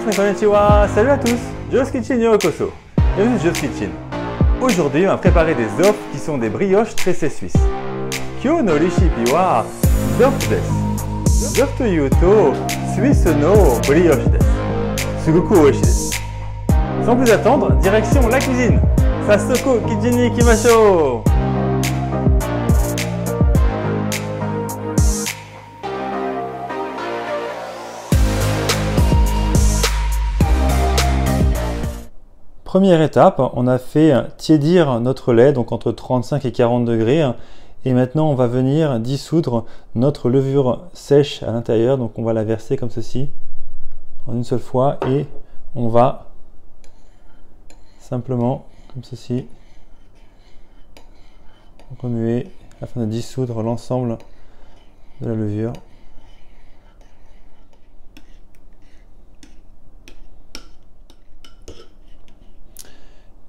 Minasan konnichiwa, salut à tous, Joe's Kitchen yokoso, bienvenue sur Joe's Kitchen. Aujourd'hui, on va préparer des offres qui sont des brioches tressées suisses. Kyo no rishipi wa zopf desu. Zopf toいうとSuisse no brioche desu. Sugoku oishi desu. Sans plus attendre, direction la cuisine. Sasoko kitchen ni ikimashou. Première étape, on a fait tiédir notre lait, donc entre 35 et 40 degrés. Et maintenant, on va venir dissoudre notre levure sèche à l'intérieur. Donc, on va la verser comme ceci, en une seule fois. Et on va simplement, comme ceci, remuer afin de dissoudre l'ensemble de la levure.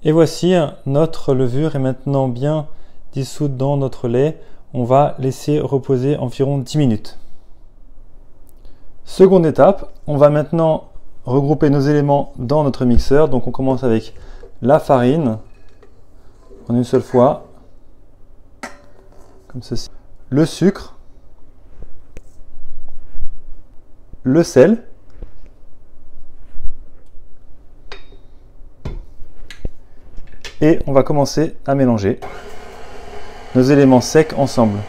Et voici, notre levure est maintenant bien dissoute dans notre lait. On va laisser reposer environ 10 minutes. Seconde étape, on va maintenant regrouper nos éléments dans notre mixeur. Donc on commence avec la farine en une seule fois, comme ceci. Le sucre, le sel, et on va commencer à mélanger nos éléments secs ensemble.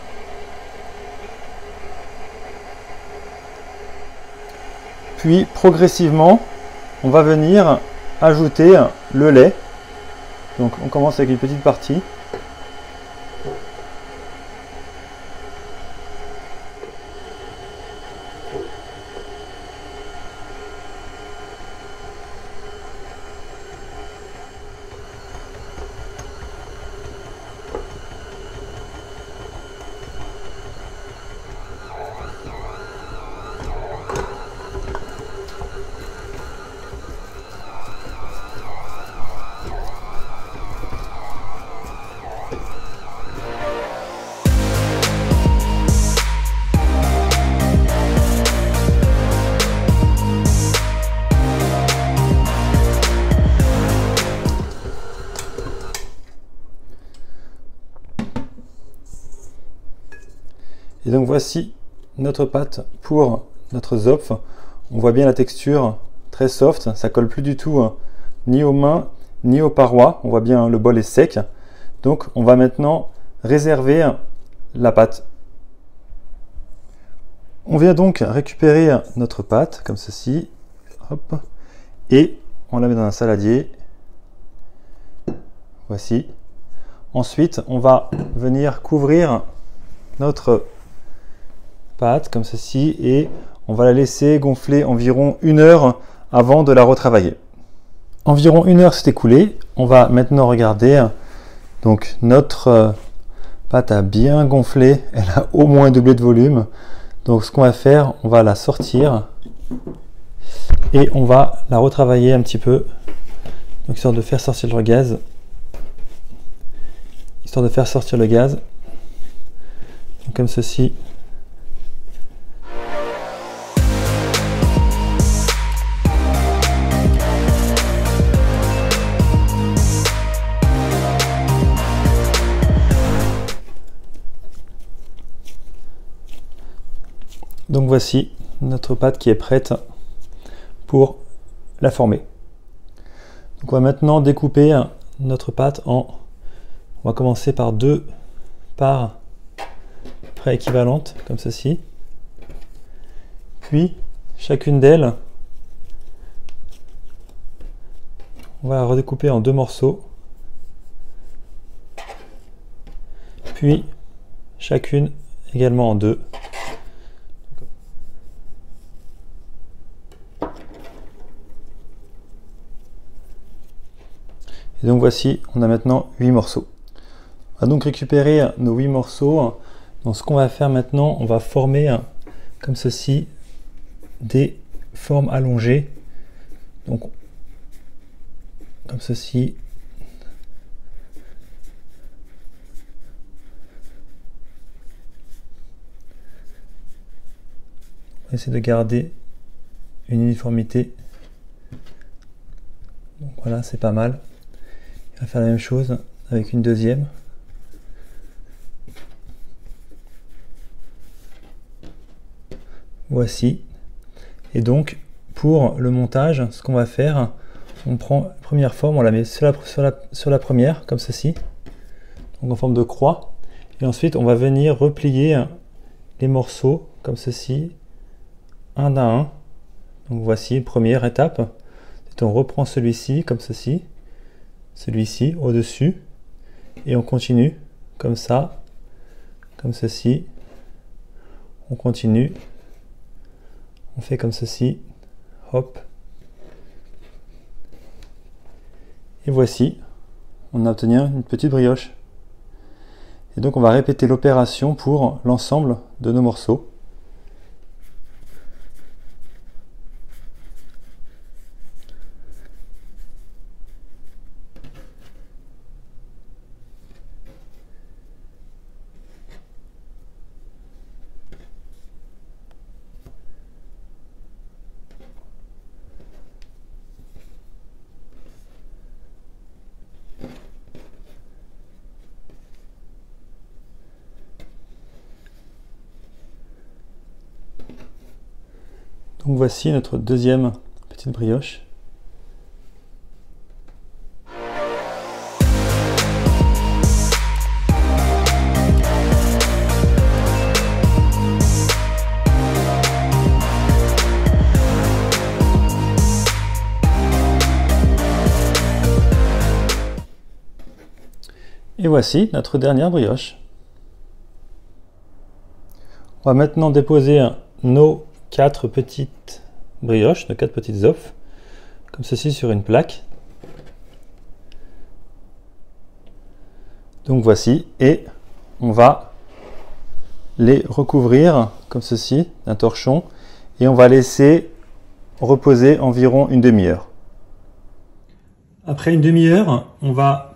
Puis progressivement, on va venir ajouter le lait. Donc on commence avec une petite partie. Et donc voici notre pâte pour notre zopf. On voit bien la texture très soft, ça colle plus du tout ni aux mains ni aux parois. On voit bien le bol est sec. Donc on va maintenant réserver la pâte. On vient donc récupérer notre pâte comme ceci. Hop, et on la met dans un saladier. Voici. Ensuite, on va venir couvrir notre pâte comme ceci et on va la laisser gonfler environ 1 heure avant de la retravailler. Environ 1 heure s'est écoulée. On va maintenant regarder. Donc notre pâte a bien gonflé, elle a au moins doublé de volume. Donc ce qu'on va faire, on va la sortir et on va la retravailler un petit peu, donc histoire de faire sortir le gaz. Histoire de faire sortir le gaz. Donc, comme ceci. Donc voici notre pâte qui est prête pour la former. Donc on va maintenant découper notre pâte en... On va commencer par 2 parts près équivalentes, comme ceci. Puis chacune d'elles, on va la redécouper en 2 morceaux. Puis chacune également en 2. Et donc voici, on a maintenant 8 morceaux. On va donc récupérer nos 8 morceaux. Donc ce qu'on va faire maintenant, on va former comme ceci des formes allongées. Donc comme ceci. On va essayer de garder une uniformité Voilà, c'est pas mal. On va faire la même chose avec une deuxième. Voici. Et donc, pour le montage, ce qu'on va faire, on prend la première forme, on la met sur la première, comme ceci, donc en forme de croix. Et ensuite, on va venir replier les morceaux, comme ceci, un à un. Donc voici, première étape. On reprend celui-ci, comme ceci, celui-ci au-dessus, et on continue, comme ça, comme ceci. On continue. On fait comme ceci, hop. Et voici, on a obtenu une petite brioche. Et donc on va répéter l'opération pour l'ensemble de nos morceaux. Donc voici notre deuxième petite brioche. Et voici notre dernière brioche. On va maintenant déposer nos 4 petites brioches, nos 4 petites offres, comme ceci sur une plaque. Donc voici, et on va les recouvrir comme ceci d'un torchon, et on va laisser reposer environ une demi-heure. Après une demi-heure, on va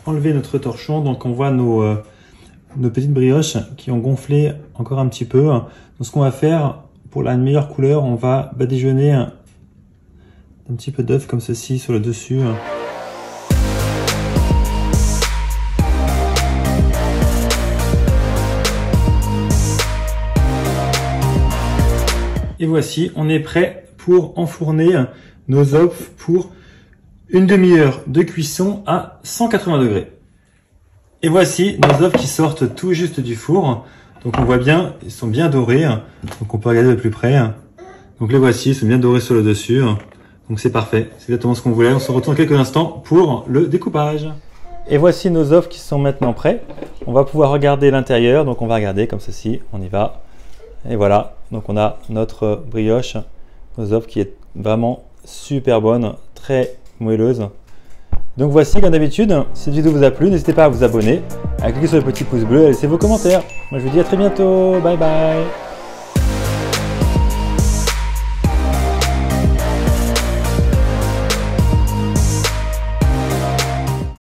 enlever notre torchon, donc on voit nos petites brioches qui ont gonflé encore un petit peu. Donc ce qu'on va faire, pour la meilleure couleur, on va badigeonner un petit peu d'œuf comme ceci sur le dessus. Et voici, on est prêt pour enfourner nos œufs pour une demi-heure de cuisson à 180 degrés. Et voici nos œufs qui sortent tout juste du four. Donc on voit bien, ils sont bien dorés, donc on peut regarder de plus près. Donc les voici, ils sont bien dorés sur le dessus. Donc c'est parfait, c'est exactement ce qu'on voulait. On se retrouve dans quelques instants pour le découpage. Et voici nos œufs qui sont maintenant prêts. On va pouvoir regarder l'intérieur, donc on va regarder comme ceci, on y va. Et voilà, donc on a notre brioche, nos œufs qui est vraiment super bonne, très moelleuse. Donc voici, comme d'habitude, si cette vidéo vous a plu, n'hésitez pas à vous abonner, à cliquer sur le petit pouce bleu et à laisser vos commentaires. Moi je vous dis à très bientôt, bye bye.